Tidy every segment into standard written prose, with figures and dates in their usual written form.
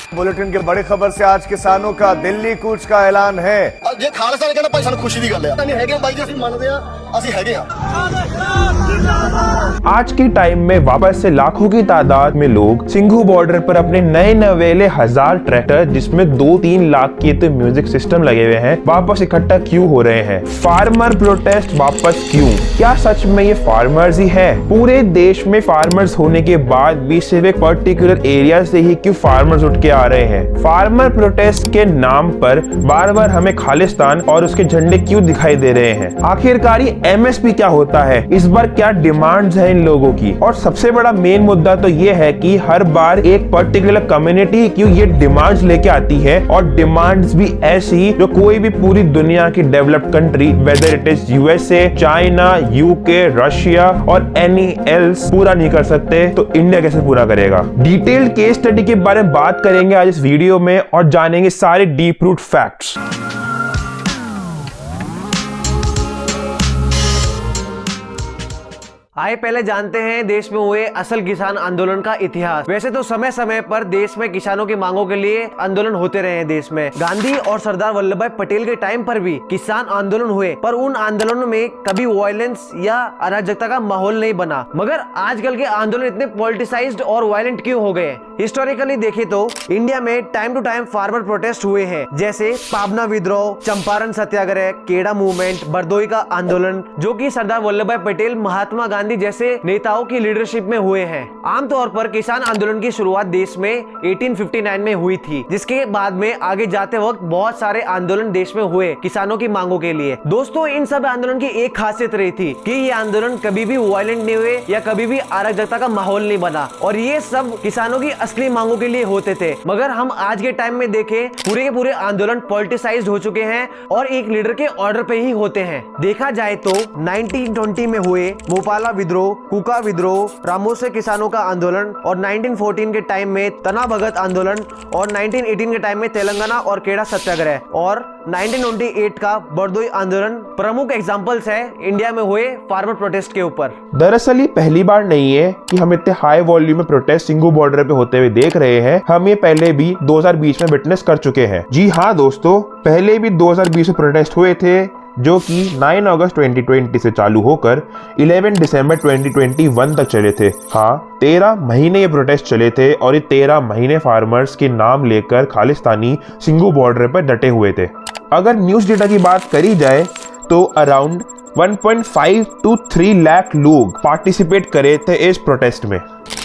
Bulletin के बड़ी खबर से आज किसानों का दिल्ली कूच का ऐलान है। ਜੇ ਖਾਲਸਾ ਨੇ ਕਹਿੰਦਾ ਭਾਈ ਸਾਨੂੰ ਖੁਸ਼ੀ ਦੀ ਗੱਲ ਆ ਨਹੀਂ ਹੈਗੇ ਬਾਈ ਜੀ ਅਸੀਂ ਮੰਨਦੇ ਆ ਅਸੀਂ ਹੈਗੇ ਆ। आज के टाइम में वापस से लाखों की तादाद में लोग सिंघू बॉर्डर पर अपने नए नवेले 1000 ट्रैक्टर जिसमें 2-3 लाख के तो म्यूजिक सिस्टम लगे हुए हैं वापस इकट्ठा क्यों हो रहे हैं? फार्मर प्रोटेस्ट वापस क्यों? क्या सच में ये फार्मर्स ही है? पूरे देश में फार्मर्स होने के बाद भी सिर्फ एक पर्टिकुलर एरिया से ही क्यों फार्मर्स उठ के आ रहे हैं? फार्मर प्रोटेस्ट के नाम पर बार बार हमें खालिस्तान और उसके झंडे क्यों दिखाई दे रहे हैं? आखिरकार ये एमएसपी क्या होता है? इस बार क्या डिमांड्स है इन लोगों की? और सबसे बड़ा मेन मुद्दा तो ये है कि हर बार एक पर्टिकुलर कम्युनिटी क्यों ये डिमांड्स लेके आती है और डिमांड्स भी ऐसी जो कोई भी पूरी दुनिया की developed country whether it is USA, China, UK, Russia और एनी एल्स पूरा नहीं कर सकते, तो इंडिया कैसे पूरा करेगा? डिटेल्ड केस स्टडी के बारे में बात करेंगे आज इस वीडियो में और जानेंगे सारे डीप रूट फैक्ट्स। आइए पहले जानते हैं देश में हुए असल किसान आंदोलन का इतिहास। वैसे तो समय समय पर देश में किसानों की मांगों के लिए आंदोलन होते रहे हैं देश में। गांधी और सरदार वल्लभ भाई पटेल के टाइम पर भी किसान आंदोलन हुए, पर उन आंदोलनों में कभी वायलेंस या अराजकता का माहौल नहीं बना। मगर आजकल के आंदोलन इतने पॉलिटिसाइज्ड और वायलेंट क्यों हो गए? हिस्टोरिकली देखे तो इंडिया में time to time farmer protest हुए हैं, जैसे पाबना विद्रोह, चंपारण सत्याग्रह, केड़ा मूवमेंट, बरदोई का आंदोलन, जो कि सरदार वल्लभ भाई पटेल, महात्मा गांधी जैसे नेताओं की लीडरशिप में हुए हैं। आमतौर पर किसान आंदोलन की शुरुआत देश में 1859 में हुई थी, जिसके बाद में आगे जाते वक्त बहुत सारे आंदोलन देश में हुए किसानों की मांगों के लिए। दोस्तों, इन सब आंदोलन की एक खासियत रही थी कि ये आंदोलन कभी भी वायलेंट नहीं हुए या कभी भी अराजकता का माहौल नहीं बना, और ये सब किसानों की असली मांगों के लिए होते थे। मगर हम आज के टाइम में देखें, पूरे के पूरे आंदोलन पॉलिटिसाइज्ड हो चुके हैं और एक लीडर के ऑर्डर पे ही होते हैं। देखा जाए तो 1920 में हुए मोपाला विद्रोह, कुका विद्रोह, रामोसे किसानों का आंदोलन और 1914 के टाइम में तना भगत आंदोलन और 1918 के टाइम में तेलंगाना और केड़ा सत्याग्रह और 1928 का बरदोई आंदोलन प्रमुख एग्जांपल्स है इंडिया में हुए फार्मर प्रोटेस्ट के ऊपर। दरअसल ये पहली बार नहीं है कि हम इतने हाई वॉल्यूम में प्रोटेस्ट सिंघू बॉर्डर पे होते हुए देख रहे हैं। हम ये पहले भी 2020 में विटनेस कर चुके हैं। जी हाँ दोस्तों, पहले भी 2020 में प्रोटेस्ट हुए थे, जो कि 9 अगस्त 2020 से चालू होकर 11 दिसंबर 2021 तक चले थे। हाँ, 13 महीने ये प्रोटेस्ट चले थे और ये 13 महीने फार्मर्स के नाम लेकर खालिस्तानी सिंघू बॉर्डर पर डटे हुए थे। अगर न्यूज़ डेटा की बात करी जाए तो अराउंड 1.5 to 3 लाख लोग पार्टिसिपेट करे थे इस प्रोटेस्ट में,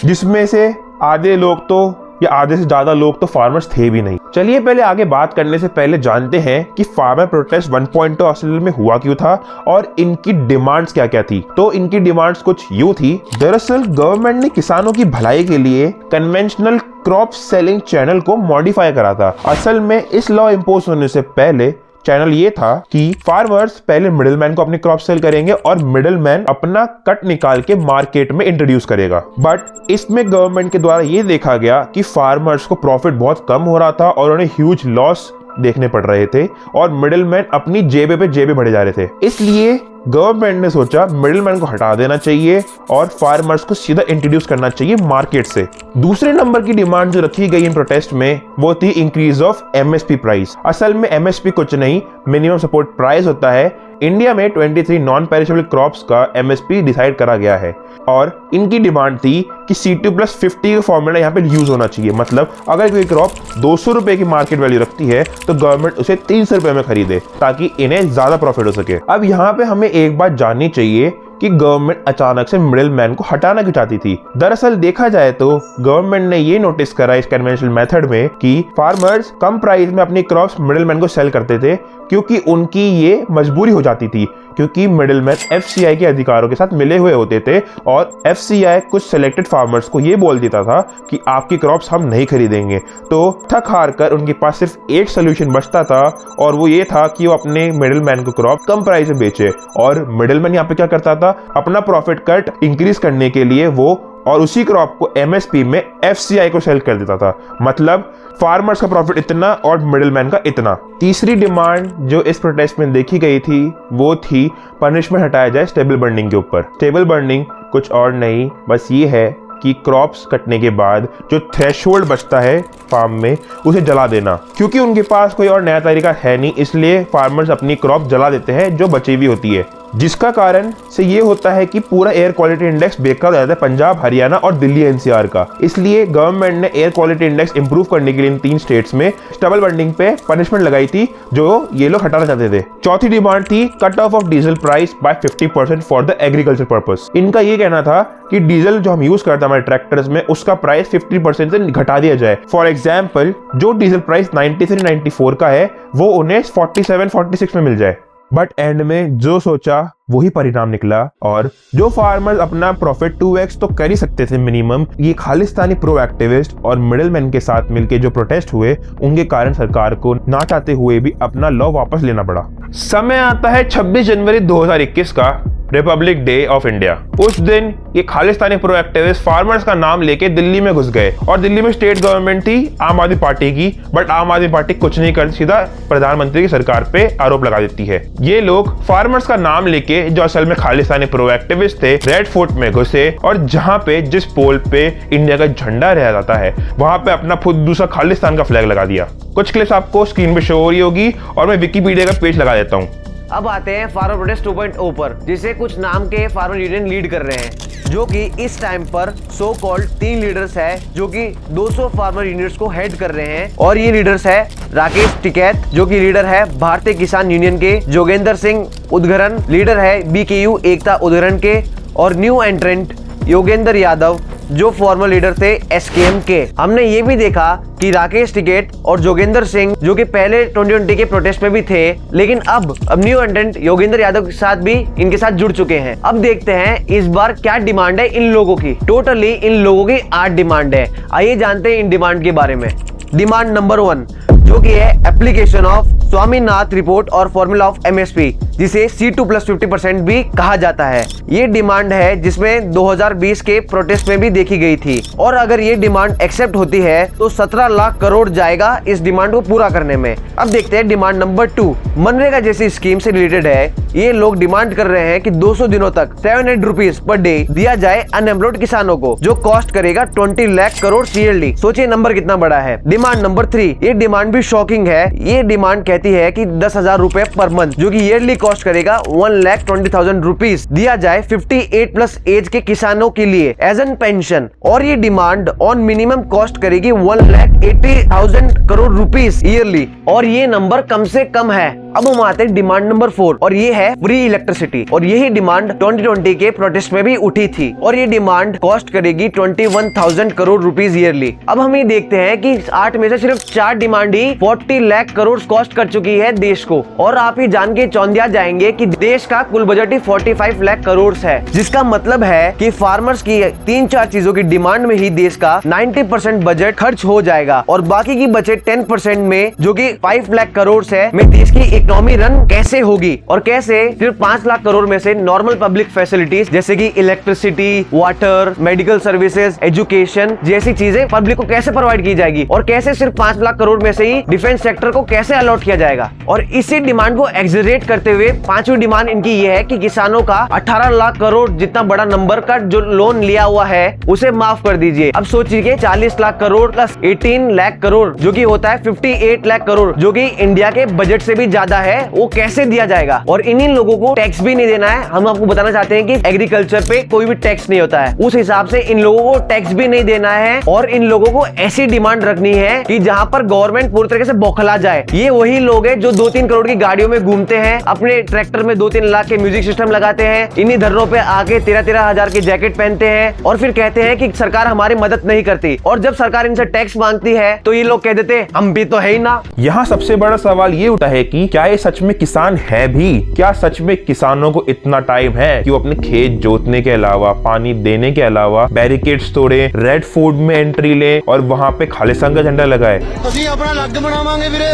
जिसमें से आधे लोग तो या आधे से ज्यादा लोग तो फार्मर्स थे भी नहीं। चलिए पहले आगे बात करने से पहले जानते हैं कि फार्मर प्रोटेस्ट 1.0 असल में हुआ क्यों था और इनकी डिमांड्स क्या क्या थी। तो इनकी डिमांड्स कुछ यूं थी। दरअसल गवर्नमेंट ने किसानों की भलाई के लिए कन्वेंशनल क्रॉप सेलिंग चैनल को मॉडिफाई करा था। असल में इस लॉ इम्पोज होने से पहले चैनल ये था कि फार्मर्स पहले मिडिलमैन को अपनी क्रॉप सेल करेंगे और मिडिलमैन अपना कट निकाल के मार्केट में इंट्रोड्यूस करेगा। बट इसमें गवर्नमेंट के द्वारा ये देखा गया कि फार्मर्स को प्रॉफिट बहुत कम हो रहा था और उन्हें ह्यूज लॉस देखने पड़ रहे थे और मिडिलमैन अपनी जेबे पे जेबे बढ़े जा रहे थे। इसलिए गवर्नमेंट ने सोचा मिडिलमैन को हटा देना चाहिए और फार्मर्स को सीधा इंट्रोड्यूस करना चाहिए मार्केट से। दूसरे नंबर की डिमांड जो रखी गई इन प्रोटेस्ट में वो थी इंक्रीज ऑफ एमएसपी प्राइस। असल में एमएसपी कुछ नहीं, मिनिमम सपोर्ट प्राइस होता है। इंडिया में 23 नॉन पेरिशेबल क्रॉप्स का एमएसपी डिसाइड करा गया है और इनकी डिमांड थी कि C2+50 का फॉर्मूला यहाँ पे यूज होना चाहिए। मतलब अगर कोई क्रॉप 200 रुपए की मार्केट वैल्यू रखती है तो गवर्नमेंट उसे 300 रुपए में खरीदे ताकि इन्हें ज्यादा प्रॉफिट हो सके। अब यहाँ पे हमें एक बात जाननी चाहिए कि गवर्नमेंट अचानक से मिडिल मैन को हटाना क्यों चाहती थी। दरअसल देखा जाए तो गवर्नमेंट ने ये नोटिस करा इस कन्वेंशनल मेथड में कि फार्मर्स कम प्राइस में अपनी क्रॉप्स मिडिल मैन को सेल करते थे क्योंकि उनकी ये मजबूरी हो जाती थी, क्योंकि मिडिलमैन एफसीआई के अधिकारों के साथ मिले हुए होते थे और एफसीआई कुछ सिलेक्टेड फार्मर्स को ये बोल देता था कि आपकी क्रॉप्स हम नहीं खरीदेंगे। तो थक हार कर उनके पास सिर्फ एक सोल्यूशन बचता था और वो ये था कि वो अपने मिडिलमैन को क्रॉप कम प्राइस में बेचे। और मिडिलमैन यहाँ पे क्या करता था, अपना प्रॉफिट कट इंक्रीज करने के लिए वो और उसी क्रॉप को एमएसपी में एफसीआई को सेल कर देता था। मतलब फार्मर्स का प्रॉफिट इतना और मिडिलमैन का इतना। तीसरी डिमांड जो इस प्रोटेस्ट में देखी गई थी वो थी पनिशमेंट हटाया जाए स्टेबल बर्निंग के ऊपर। स्टेबल बर्निंग कुछ और नहीं, बस ये है कि क्रॉप्स कटने के बाद जो थ्रेशोल्ड बचता है फार्म में उसे जला देना, क्योंकि उनके पास कोई और नया तरीका है नहीं, इसलिए फार्मर्स अपनी क्रॉप जला देते हैं जो बची हुई होती है। जिसका कारण से ये होता है कि पूरा एयर क्वालिटी इंडेक्स बेकार हो जाता है पंजाब, हरियाणा और दिल्ली एनसीआर का। इसलिए गवर्नमेंट ने एयर क्वालिटी इंडेक्स इंप्रूव करने के लिए इन 3 स्टेट्स में स्टबल बर्निंग पे पनिशमेंट लगाई थी, जो ये लोग हटाना चाहते थे। चौथी डिमांड थी cut off diesel price by 50% for the agriculture purpose. इनका ये कहना था कि डीजल जो हम यूज करते हैं हमारे ट्रैक्टर्स में, उसका प्राइस 50% से घटा दिया जाए। फॉर एग्जाम्पल, जो डीजल प्राइस 93-94 का है वो उन्हें 47-46 में मिल जाए। बट एंड में जो सोचा वही परिणाम निकला, और जो फार्मर्स अपना प्रॉफिट 2x तो कर ही सकते थे मिनिमम, ये खालिस्तानी प्रो एक्टिविस्ट और मिडिलमैन के साथ मिलके जो प्रोटेस्ट हुए, उनके कारण सरकार को ना चाहते हुए भी अपना लॉ वापस लेना पड़ा। समय आता है 26 जनवरी 2021 का, रिपब्लिक डे ऑफ इंडिया। उस दिन ये खालिस्तानी प्रो एक्टिविस्ट फार्मर्स का नाम लेके दिल्ली में घुस गए, और दिल्ली में स्टेट गवर्नमेंट थी आम आदमी पार्टी की, बट आम आदमी पार्टी कुछ नहीं करती, सीधा प्रधानमंत्री की सरकार पे आरोप लगा देती है। ये लोग फार्मर्स का नाम लेके, जो असल में खालिस्तानी प्रो एक्टिविस्ट थे, रेड फोर्ट में घुसे, और जहां पे जिस पोल पे इंडिया का झंडा रह जाता है वहां पे अपना खुद दूसरा खालिस्तान का फ्लैग लगा दिया। कुछ क्लिप्स आपको स्क्रीन पे शो हो रही होगी, और मैं विकिपीडिया का पेज लगा देता हूँ। अब आते हैं फार्मर प्रोटेस्ट 2.0 पर, जिसे कुछ नाम के फार्मर यूनियन लीड कर रहे हैं, जो कि इस टाइम पर सो कॉल्ड 3 लीडर्स है, जो कि 200 फार्मर यूनियंस को हेड कर रहे हैं। और ये लीडर्स है राकेश टिकैत, जो कि लीडर है भारतीय किसान यूनियन के, जोगेंद्र सिंह उदघरन लीडर है BKU एकता उदघरन के, और न्यू एंट्रेंट योगेंद्र यादव, जो फॉर्मर लीडर थे SKM के। हमने ये भी देखा कि राकेश टिकैत और जोगेंद्र सिंह, जो कि पहले 2020 के प्रोटेस्ट में भी थे, लेकिन अब न्यू एंट्रेंट योगेंद्र यादव के साथ भी इनके साथ जुड़ चुके हैं। अब देखते हैं इस बार क्या डिमांड है इन लोगों की। टोटली इन लोगों की 8 डिमांड है। आइए जानते हैं इन डिमांड के बारे में। डिमांड नंबर 1, जो कि है एप्लीकेशन ऑफ स्वामीनाथन रिपोर्ट और फॉर्मूला ऑफ MSP, जिसे C2 + 50% भी कहा जाता है। ये डिमांड है जिसमें 2020 के प्रोटेस्ट में भी देखी गई थी, और अगर ये डिमांड एक्सेप्ट होती है तो 17 लाख करोड़ जाएगा इस डिमांड को पूरा करने में। अब देखते हैं डिमांड नंबर 2, मनरेगा जैसी स्कीम से रिलेटेड है। ये लोग डिमांड कर रहे हैं कि 200 दिनों तक 700 रुपीज पर डे दिया जाए अनएम्प्लॉयड किसानों को, जो कॉस्ट करेगा 20 लाख करोड़ ईयरली। सोचिए नंबर कितना बड़ा है। डिमांड नंबर 3, ये डिमांड भी शॉकिंग है। ये डिमांड कहती है कि 10,000 रुपए पर मंथ, जो कि ईयरली कॉस्ट करेगा 1,20,000 रुपीज, दिया जाए 58+ एज के किसानों के लिए एज एन पेंशन। और ये डिमांड ऑन मिनिमम कॉस्ट करेगी 1,80,000 करोड़ रुपीज ईयरली, और ये नंबर कम से कम है। अब हम आते हैं डिमांड नंबर 4, और ये है फ्री इलेक्ट्रिसिटी। और यही डिमांड 2020 के प्रोटेस्ट में भी उठी थी, और ये डिमांड कॉस्ट करेगी 21,000 करोड़ रुपीज ईयरली। अब हम ये देखते हैं कि 8 में से सिर्फ 4 डिमांड ही 40 लाख करोड़ कॉस्ट कर चुकी है देश को। और आप ये जान के चौंधिया जाएंगे कि देश का कुल बजट ही 45 लाख करोड़ है, जिसका मतलब है कि फार्मर्स की 3-4 चीजों की डिमांड में ही देश का 90% बजट खर्च हो जाएगा, और बाकी की बचे 10% में, जो कि 5 लाख करोड़ है, में देश की इकोनॉमी रन कैसे होगी, और कैसे सिर्फ 5 लाख करोड़ में से नॉर्मल पब्लिक फैसिलिटीज जैसे कि electricity, water, medical services, education जैसी चीजें पब्लिक को कैसे प्रोवाइड की जाएगी, और कैसे सिर्फ 5 लाख करोड़ में से ही डिफेंस सेक्टर को कैसे अलॉट किया जाएगा। और इसी डिमांड को एग्जरेट करते हुए 5वीं डिमांड इनकी ये है कि किसानों का 18 लाख करोड़ जितना बड़ा नंबर का जो लोन लिया हुआ है उसे माफ कर दीजिए। अब सोचिए 40 लाख करोड़ प्लस 18 लाख करोड़, जो कि होता है 58 लाख करोड़, जो कि इंडिया के बजट से भी ज्यादा है, वो कैसे दिया जाएगा। और इन्हीं लोगों को टैक्स भी नहीं देना है। हम आपको बताना चाहते हैं कि एग्रीकल्चर पे कोई भी टैक्स नहीं होता है, उस हिसाब से इन लोगों को टैक्स भी नहीं देना है, और इन लोगों को ऐसी डिमांड रखनी है कि जहां पर गवर्नमेंट पूरी तरीके से बौखला जाए। ये वही लोग हैं जो 2-3 करोड़ की गाड़ियों में घूमते हैं, अपने ट्रैक्टर में 2-3 लाख के म्यूजिक सिस्टम लगाते हैं, इन्हीं धरनों पे आके 13-13 हजार के जैकेट पहनते हैं, और फिर कहते हैं कि सरकार हमारी मदद नहीं करती। और जब सरकार इनसे टैक्स मांगती है तो ये लोग कह देते हैं हम भी तो है ही ना। यहाँ सबसे बड़ा सवाल ये उठा है कि क्या ये सच में किसान है भी? क्या सच में किसानों को इतना टाइम है कि वो अपने खेत जोतने के अलावा, पानी देने के अलावा बैरिकेड्स तोड़े, रेड फोर्ट में एंट्री ले और वहां पे खालिस्तान का झंडा लगाए? ਅਸੀਂ ਆਪਣਾ ਲੱਗ ਬਣਾਵਾਂਗੇ ਵੀਰੇ,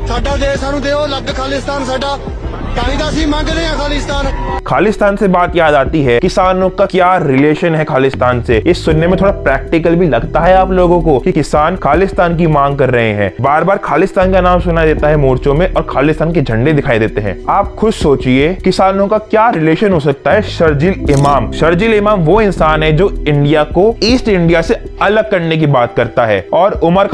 ਸਾਡਾ ਦੇਸ਼ ਸਾਨੂੰ ਦਿਓ, ਲੱਗ ਖਾਲਿਸਤਾਨ ਸਾਡਾ ਤਾਂ ਹੀ ਤਾਂ ਅਸੀਂ ਮੰਗ ਰਹੇ ਹਾਂ ਖਾਲਿਸਤਾਨ। खालिस्तान से बात याद आती है, किसानों का क्या रिलेशन है खालिस्तान से। ये सुनने में थोड़ा प्रैक्टिकल भी लगता है आप लोगों को कि किसान खालिस्तान की मांग कर रहे हैं। बार बार खालिस्तान का नाम सुना देता है मोर्चों में और खालिस्तान के झंडे दिखाई देते हैं। आप खुद सोचिए किसानों का क्या रिलेशन हो सकता है शर्जील इमाम। शर्जील इमाम वो इंसान है जो इंडिया को ईस्ट इंडिया से अलग करने की बात करता है। और उमर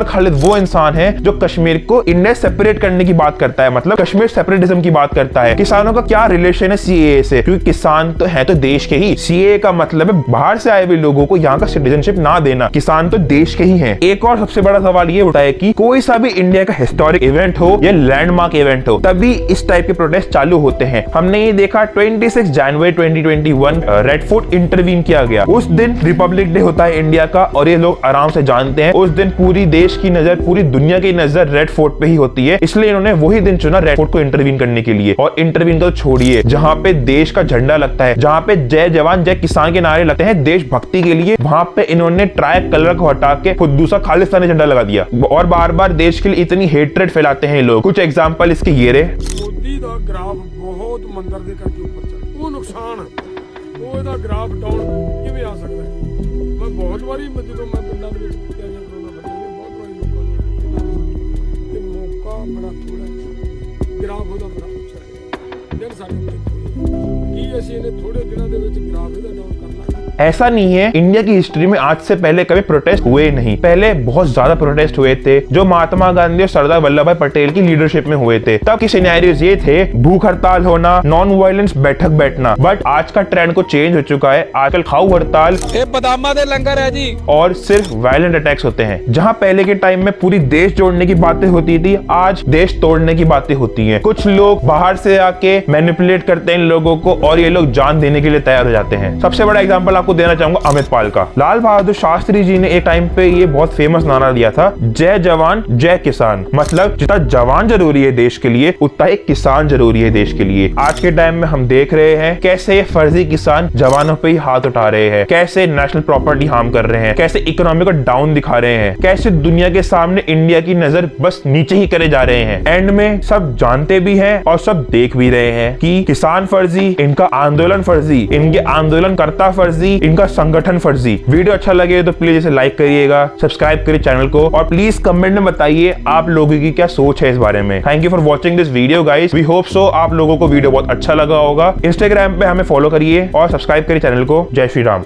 खालिद वो इंसान है जो कश्मीर को इंडिया सेपरेट करने की बात करता है, मतलब कश्मीर सेपरेटिज्म की बात करता है। किसानों का क्या रिलेशन है सीएए से, क्योंकि किसान तो है तो देश के ही। सीएए का मतलब है बाहर से आए हुए लोगों को यहाँ का सिटीजनशिप ना देना। किसान तो देश के ही हैं। एक और सबसे बड़ा सवाल ये उठा है कि कोई सा भी इंडिया का हिस्टोरिक इवेंट हो या लैंडमार्क इवेंट हो, तभी इस टाइप के प्रोटेस्ट चालू होते हैं। हमने ये देखा 26 जनवरी 2021 रेड फोर्ट इंटरवीन किया गया। उस दिन रिपब्लिक डे होता है इंडिया का और ये लोग आराम से जानते हैं उस दिन पूरी देश की नजर, पूरी दुनिया की नजर रेड फोर्ट पे ही होती है। इसलिए इन्होंने वही दिन चुना रेड फोर्ट को इंटरवीन करने के लिए। और इंटरवीन तो छोड़िए, जहाँ पे देश का झंडा लगता है, जहाँ पे जय जवान जय किसान के नारे लगते हैं देशभक्ति के लिए, वहां पे इन्होंने ट्राई कलर को हटा के खुद दूसरा खालिस्तानी झंडा लगा दिया। और बार बार देश के लिए इतनी हेट्रेड फैलाते हैं लोग। कुछ एग्जांपल इसके ये रहे। मोदी दा ग्राफ बहुत मंਦਰ ਦੇ ਕਰਕੇ ਉੱਪਰ ਚੱਲ ਉਹ ਨੁਕਸਾਨ ਉਹ ਇਹਦਾ ਗ੍ਰਾਫ ਡਾਊਨ ਕਿਵੇਂ ਆ ਸਕਦਾ ਹੈ। ਮੈਂ ਬਹੁਤ ਵਾਰੀ ਜਦੋਂ ਮੈਂ ਪਿੰਡਾਂ ਦੇ ਵਿੱਚ ਤਿਆਰੀਆਂ ਕਰਾਉਣਾ ਬੱਚੇ ਬਹੁਤ ਵਾਰੀ ਲੋਕਾਂ ਨੂੰ ਤੇ ਮੌਕਾ ਬੜਾ ਥੋੜਾ ਗ੍ਰਾਫ ਉਹਦਾ ਬੜਾ ਉੱਚਾ ਹੈ। ਦਿਨ ਸਾਡੇ ਕੀ ਅਸੀਂ ਇਹਨੇ ਥੋੜੇ ਦਿਨਾਂ ਦੇ ਵਿੱਚ ਗ੍ਰਾਫ ਇਹਦਾ ਡਾਊਨ ਕਰ ਲਾਂਗੇ। ऐसा नहीं है, इंडिया की हिस्ट्री में आज से पहले कभी प्रोटेस्ट हुए नहीं। पहले बहुत ज्यादा प्रोटेस्ट हुए थे जो महात्मा गांधी और सरदार वल्लभ भाई पटेल की लीडरशिप में हुए थे। तब के सिनेरियोज ये थे, भूख हड़ताल होना, नॉन वायलेंस बैठक बैठना। बट आज का ट्रेंड को चेंज हो चुका है। आजकल खाऊ हड़ताल बदामा दे लंगर है जी और सिर्फ वायलेंट अटैक्स होते हैं। जहां पहले के टाइम में पूरी देश जोड़ने की बातें होती थी, आज देश तोड़ने की बातें होती हैं। कुछ लोग बाहर से आके मैनिपुलेट करते हैं इन लोगों को और ये लोग जान देने के लिए तैयार हो जाते हैं। सबसे बड़ा एग्जांपल आपको देना चाहूंगा अमित पाल का। लाल बहादुर शास्त्री जी ने एक टाइम पे ये बहुत फेमस नारा दिया था, जय जवान जय किसान। मतलब जितना जवान जरूरी है देश के लिए, उतना ही किसान जरूरी है देश के लिए। आज के टाइम में हम देख रहे हैं कैसे ये फर्जी किसान जवानों पे ही हाथ उठा रहे हैं, कैसे नेशनल प्रॉपर्टी हार्म कर रहे हैं, कैसे इकोनॉमी को डाउन दिखा रहे हैं, कैसे दुनिया के सामने इंडिया की नजर बस नीचे ही करे जा रहे हैं। एंड में सब जानते भी हैं और सब देख भी रहे हैं कि किसान फर्जी, इनका आंदोलन फर्जी, इनके आंदोलनकर्ता फर्जी, इनका संगठन फर्जी। वीडियो अच्छा लगे तो प्लीज इसे लाइक करिएगा, सब्सक्राइब करिए चैनल को और प्लीज कमेंट में बताइए आप लोगों की क्या सोच है इस बारे में। Thank you for watching this video guys. We hope so आप लोगों को वीडियो बहुत अच्छा लगा होगा। इंस्टाग्राम पे हमें फॉलो करिए और सब्सक्राइब करिए चैनल को। जय श्री राम।